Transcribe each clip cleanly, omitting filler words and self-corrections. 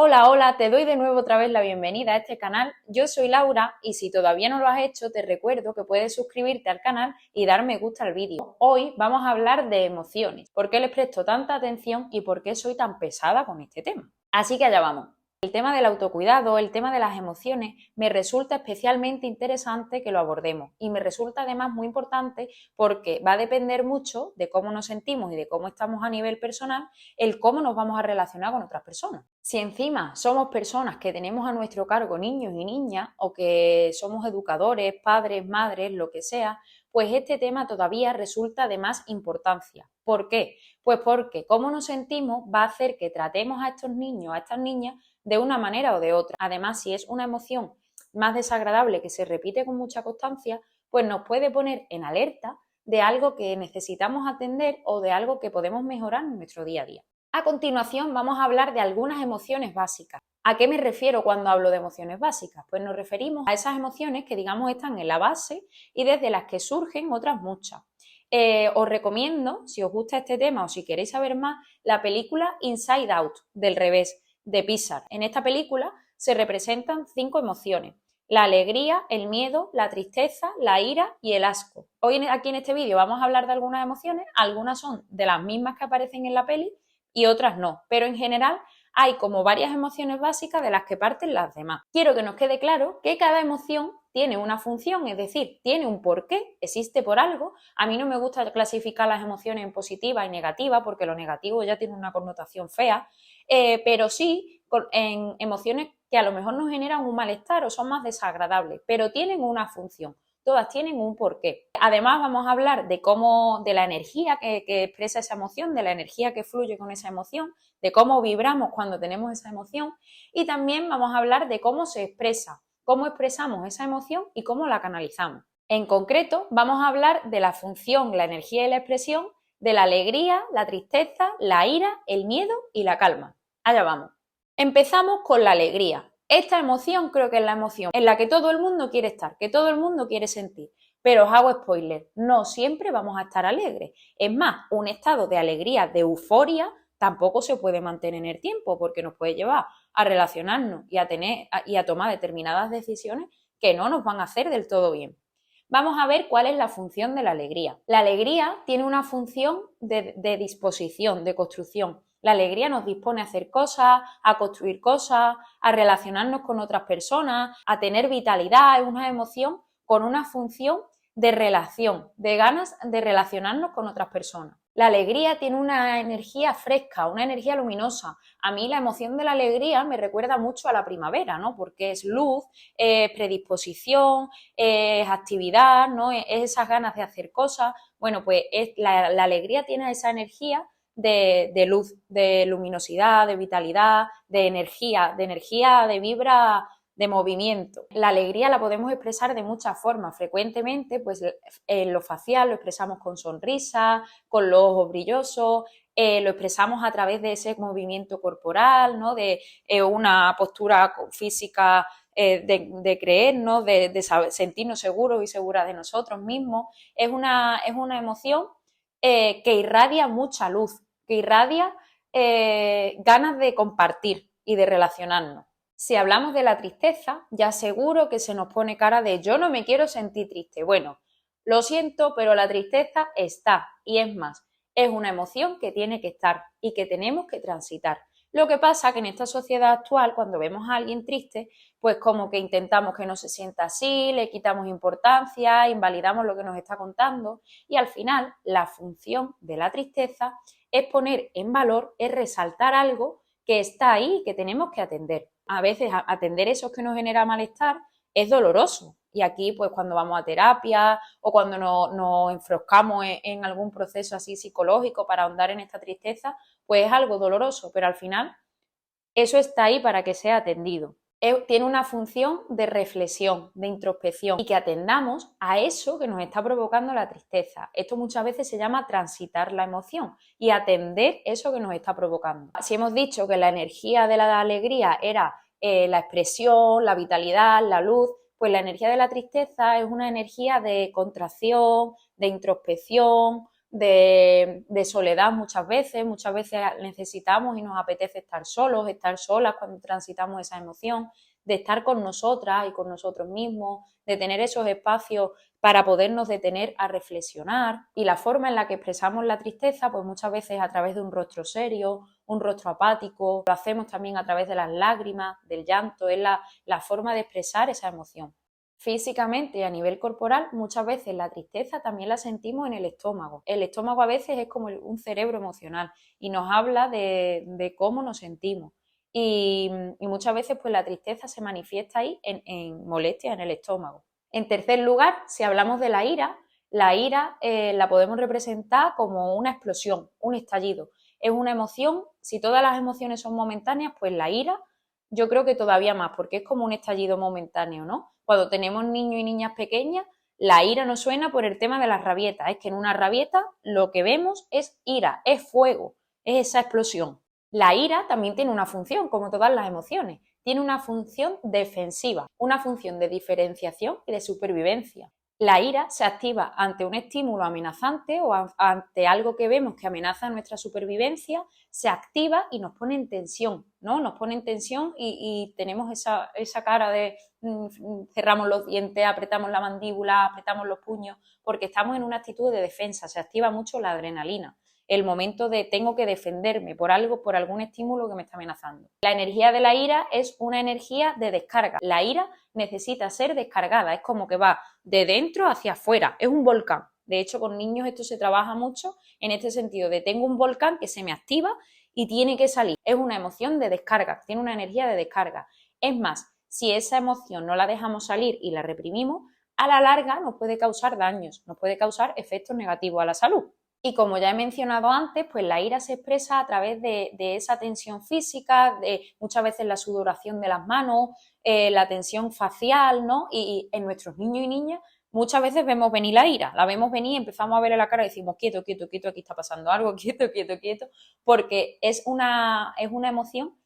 Hola, hola, te doy de nuevo otra vez la bienvenida a este canal. Yo soy Laura y si todavía no lo has hecho, te recuerdo que puedes suscribirte al canal y dar me gusta al vídeo. Hoy vamos a hablar de emociones, por qué les presto tanta atención y por qué soy tan pesada con este tema. Así que allá vamos. El tema del autocuidado, el tema de las emociones, me resulta especialmente interesante que lo abordemos y me resulta además muy importante porque va a depender mucho de cómo nos sentimos y de cómo estamos a nivel personal, el cómo nos vamos a relacionar con otras personas. Si encima somos personas que tenemos a nuestro cargo niños y niñas o que somos educadores, padres, madres, lo que sea, pues este tema todavía resulta de más importancia. ¿Por qué? Pues porque cómo nos sentimos va a hacer que tratemos a estos niños, a estas niñas, de una manera o de otra. Además, si es una emoción más desagradable que se repite con mucha constancia, pues nos puede poner en alerta de algo que necesitamos atender o de algo que podemos mejorar en nuestro día a día. A continuación vamos a hablar de algunas emociones básicas. ¿A qué me refiero cuando hablo de emociones básicas? Pues nos referimos a esas emociones que digamos están en la base y desde las que surgen otras muchas. Os recomiendo, si os gusta este tema o si queréis saber más, la película Inside Out, del revés, de Pixar. En esta película se representan 5 emociones: la alegría, el miedo, la tristeza, la ira y el asco. Hoy aquí en este vídeo vamos a hablar de algunas emociones, algunas son de las mismas que aparecen en la peli y otras no, pero en general hay como varias emociones básicas de las que parten las demás. Quiero que nos quede claro que cada emoción tiene una función, es decir, tiene un porqué, existe por algo. A mí no me gusta clasificar las emociones en positiva y negativa porque lo negativo ya tiene una connotación fea, pero sí en emociones que a lo mejor nos generan un malestar o son más desagradables, pero tienen una función. Todas tienen un porqué. Además vamos a hablar de la energía que expresa esa emoción, de la energía que fluye con esa emoción, de cómo vibramos cuando tenemos esa emoción y también vamos a hablar de cómo se expresa, cómo expresamos esa emoción y cómo la canalizamos. En concreto vamos a hablar de la función, la energía y la expresión de la alegría, la tristeza, la ira, el miedo y la calma. Allá vamos. Empezamos con la alegría. Esta emoción creo que es la emoción en la que todo el mundo quiere estar, que todo el mundo quiere sentir. Pero os hago spoiler, no siempre vamos a estar alegres. Es más, un estado de alegría, de euforia, tampoco se puede mantener en el tiempo porque nos puede llevar a relacionarnos y a tomar determinadas decisiones que no nos van a hacer del todo bien. Vamos a ver cuál es la función de la alegría. La alegría tiene una función de disposición, de construcción. La alegría nos dispone a hacer cosas, a construir cosas, a relacionarnos con otras personas, a tener vitalidad. Es una emoción con una función de relación, de ganas de relacionarnos con otras personas. La alegría tiene una energía fresca, una energía luminosa. A mí la emoción de la alegría me recuerda mucho a la primavera, ¿no? Porque es luz, es predisposición, es actividad, ¿no? Es esas ganas de hacer cosas. Bueno, pues la alegría tiene esa energía de luz, de luminosidad, de vitalidad, de energía, de vibra, de movimiento. La alegría la podemos expresar de muchas formas. Frecuentemente, pues en lo facial lo expresamos con sonrisa, con los ojos brillosos, lo expresamos a través de ese movimiento corporal, ¿no? De una postura física de creernos, de sentirnos seguros y seguras de nosotros mismos. Es una emoción que irradia mucha luz, que irradia ganas de compartir y de relacionarnos. Si hablamos de la tristeza, ya seguro que se nos pone cara de yo no me quiero sentir triste. Bueno, lo siento, pero la tristeza está y es más, es una emoción que tiene que estar y que tenemos que transitar. Lo que pasa que en esta sociedad actual, cuando vemos a alguien triste, pues como que intentamos que no se sienta así, le quitamos importancia, invalidamos lo que nos está contando y al final la función de la tristeza es poner en valor, es resaltar algo que está ahí, que tenemos que atender. A veces atender eso que nos genera malestar es doloroso y aquí pues cuando vamos a terapia o cuando nos enfroscamos en algún proceso así psicológico para ahondar en esta tristeza, pues es algo doloroso, pero al final eso está ahí para que sea atendido. Tiene una función de reflexión, de introspección y que atendamos a eso que nos está provocando la tristeza. Esto muchas veces se llama transitar la emoción y atender eso que nos está provocando. Si hemos dicho que la energía de la alegría era la expresión, la vitalidad, la luz, pues la energía de la tristeza es una energía de contracción, de introspección, de soledad muchas veces necesitamos y nos apetece estar solos, estar solas cuando transitamos esa emoción, de estar con nosotras y con nosotros mismos, de tener esos espacios para podernos detener a reflexionar. Y la forma en la que expresamos la tristeza, pues muchas veces a través de un rostro serio, un rostro apático, lo hacemos también a través de las lágrimas, del llanto, es la forma de expresar esa emoción. Físicamente y a nivel corporal, muchas veces la tristeza también la sentimos en el estómago. El estómago a veces es como un cerebro emocional y nos habla de cómo nos sentimos. Y muchas veces pues la tristeza se manifiesta ahí en molestias en el estómago. En tercer lugar, si hablamos de la ira la podemos representar como una explosión, un estallido. Es una emoción, si todas las emociones son momentáneas, pues la ira yo creo que todavía más, porque es como un estallido momentáneo, ¿no? Cuando tenemos niños y niñas pequeñas, la ira nos suena por el tema de las rabietas. Es que en una rabieta lo que vemos es ira, es fuego, es esa explosión. La ira también tiene una función, como todas las emociones. Tiene una función defensiva, una función de diferenciación y de supervivencia. La ira se activa ante un estímulo amenazante o ante algo que vemos que amenaza nuestra supervivencia, se activa y nos pone en tensión, ¿no? Nos pone en tensión y tenemos esa cara de cerramos los dientes, apretamos la mandíbula, apretamos los puños, porque estamos en una actitud de defensa, se activa mucho la adrenalina, el momento de tengo que defenderme por algo, por algún estímulo que me está amenazando. La energía de la ira es una energía de descarga. La ira necesita ser descargada, es como que va de dentro hacia afuera, es un volcán. De hecho, con niños esto se trabaja mucho en este sentido de tengo un volcán que se me activa y tiene que salir. Es una emoción de descarga, tiene una energía de descarga. Es más, si esa emoción no la dejamos salir y la reprimimos, a la larga nos puede causar daños, nos puede causar efectos negativos a la salud. Y como ya he mencionado antes, pues la ira se expresa a través de esa tensión física, de muchas veces la sudoración de las manos, la tensión facial, ¿no? Y en nuestros niños y niñas muchas veces vemos venir la ira, la vemos venir, empezamos a ver la cara y decimos quieto, quieto, quieto, aquí está pasando algo, quieto, quieto, quieto, porque es una emoción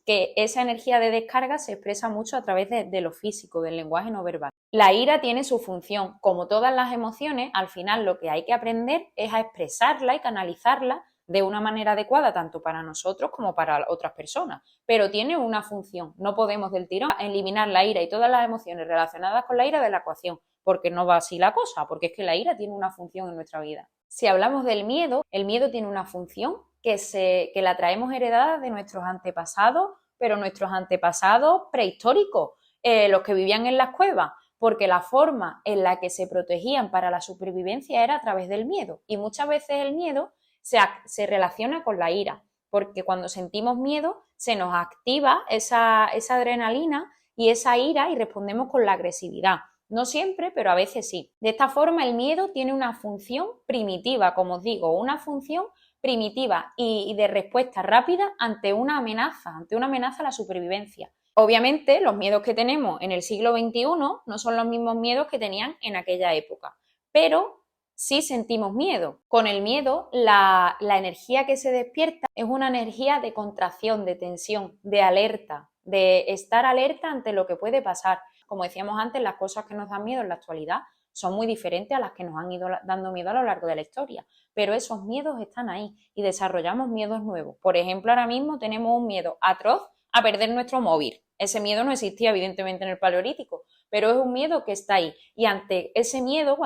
que esa energía de descarga se expresa mucho a través de lo físico, del lenguaje no verbal. La ira tiene su función. Como todas las emociones, al final lo que hay que aprender es a expresarla y canalizarla de una manera adecuada, tanto para nosotros como para otras personas. Pero tiene una función. No podemos del tirón eliminar la ira y todas las emociones relacionadas con la ira de la ecuación, porque no va así la cosa, porque es que la ira tiene una función en nuestra vida. Si hablamos del miedo, el miedo tiene una función que la traemos heredada de nuestros antepasados, pero nuestros antepasados prehistóricos, los que vivían en las cuevas, porque la forma en la que se protegían para la supervivencia era a través del miedo. Y muchas veces el miedo se relaciona con la ira, porque cuando sentimos miedo se nos activa esa adrenalina y esa ira y respondemos con la agresividad. No siempre, pero a veces sí. De esta forma el miedo tiene una función primitiva, como os digo, una función primitiva y de respuesta rápida ante una amenaza a la supervivencia. Obviamente, los miedos que tenemos en el siglo XXI no son los mismos miedos que tenían en aquella época, pero sí sentimos miedo. Con el miedo, la energía que se despierta es una energía de contracción, de tensión, de alerta, de estar alerta ante lo que puede pasar. Como decíamos antes, las cosas que nos dan miedo en la actualidad son muy diferentes a las que nos han ido dando miedo a lo largo de la historia, pero esos miedos están ahí y desarrollamos miedos nuevos. Por ejemplo, ahora mismo tenemos un miedo atroz a perder nuestro móvil. Ese miedo no existía evidentemente en el Paleolítico, pero es un miedo que está ahí. Y ante ese miedo,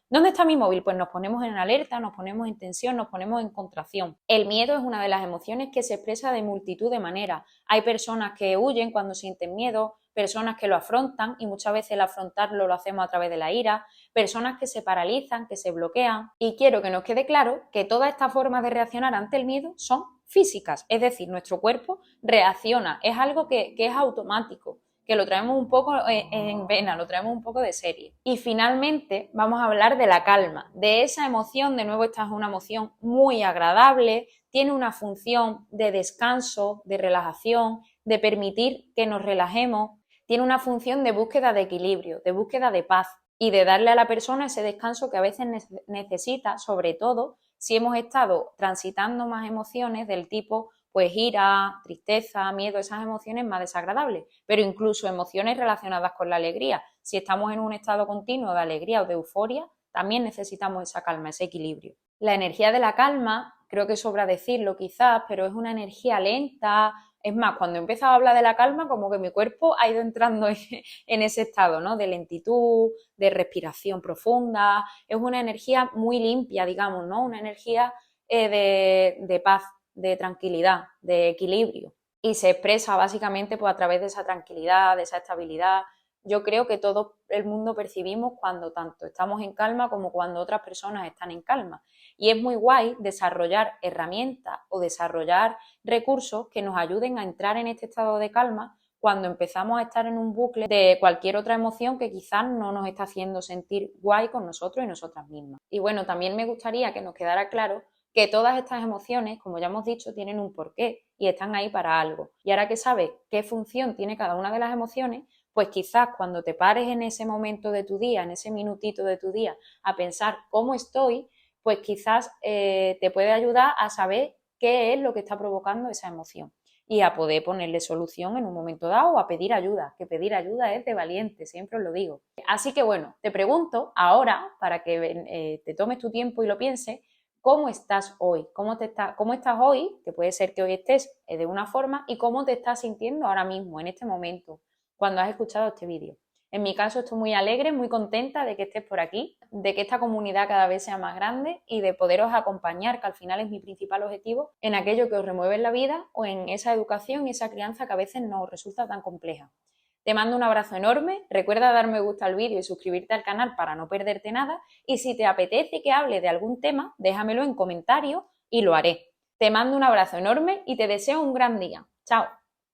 ¿dónde está mi móvil? Pues nos ponemos en alerta, nos ponemos en tensión, nos ponemos en contracción. El miedo es una de las emociones que se expresa de multitud de maneras. Hay personas que huyen cuando sienten miedo, personas que lo afrontan y muchas veces el afrontarlo lo hacemos a través de la ira, personas que se paralizan, que se bloquean. Y quiero que nos quede claro que todas estas formas de reaccionar ante el miedo son físicas, es decir, nuestro cuerpo reacciona, es algo que es automático, que lo traemos un poco en vena, lo traemos un poco de serie. Y finalmente vamos a hablar de la calma, de esa emoción. De nuevo, esta es una emoción muy agradable, tiene una función de descanso, de relajación, de permitir que nos relajemos, tiene una función de búsqueda de equilibrio, de búsqueda de paz y de darle a la persona ese descanso que a veces necesita, sobre todo si hemos estado transitando más emociones del tipo pues ira, tristeza, miedo, esas emociones más desagradables, pero incluso emociones relacionadas con la alegría. Si estamos en un estado continuo de alegría o de euforia, también necesitamos esa calma, ese equilibrio. La energía de la calma, creo que sobra decirlo quizás, pero es una energía lenta. Es más, cuando he empezado a hablar de la calma, como que mi cuerpo ha ido entrando en ese estado, ¿no? De lentitud, de respiración profunda. Es una energía muy limpia, digamos, ¿no? Una energía de paz, de tranquilidad, de equilibrio. Y se expresa básicamente pues, a través de esa tranquilidad, de esa estabilidad. Yo creo que todo el mundo percibimos cuando tanto estamos en calma como cuando otras personas están en calma. Y es muy guay desarrollar herramientas o desarrollar recursos que nos ayuden a entrar en este estado de calma cuando empezamos a estar en un bucle de cualquier otra emoción que quizás no nos está haciendo sentir guay con nosotros y nosotras mismas. Y bueno, también me gustaría que nos quedara claro que todas estas emociones, como ya hemos dicho, tienen un porqué y están ahí para algo. Y ahora que sabes qué función tiene cada una de las emociones, pues quizás cuando te pares en ese momento de tu día, en ese minutito de tu día, a pensar cómo estoy, pues quizás te puede ayudar a saber qué es lo que está provocando esa emoción y a poder ponerle solución en un momento dado o a pedir ayuda, que pedir ayuda es de valiente, siempre os lo digo. Así que bueno, te pregunto ahora, para que te tomes tu tiempo y lo pienses, ¿cómo estás hoy? ¿Cómo estás hoy? Que puede ser que hoy estés de una forma y cómo te estás sintiendo ahora mismo, en este momento, cuando has escuchado este vídeo. En mi caso estoy muy alegre, muy contenta de que estés por aquí, de que esta comunidad cada vez sea más grande y de poderos acompañar, que al final es mi principal objetivo, en aquello que os remueve en la vida o en esa educación y esa crianza que a veces nos resulta tan compleja. Te mando un abrazo enorme, recuerda dar me gusta al vídeo y suscribirte al canal para no perderte nada y si te apetece que hable de algún tema, déjamelo en comentarios y lo haré. Te mando un abrazo enorme y te deseo un gran día. ¡Chao!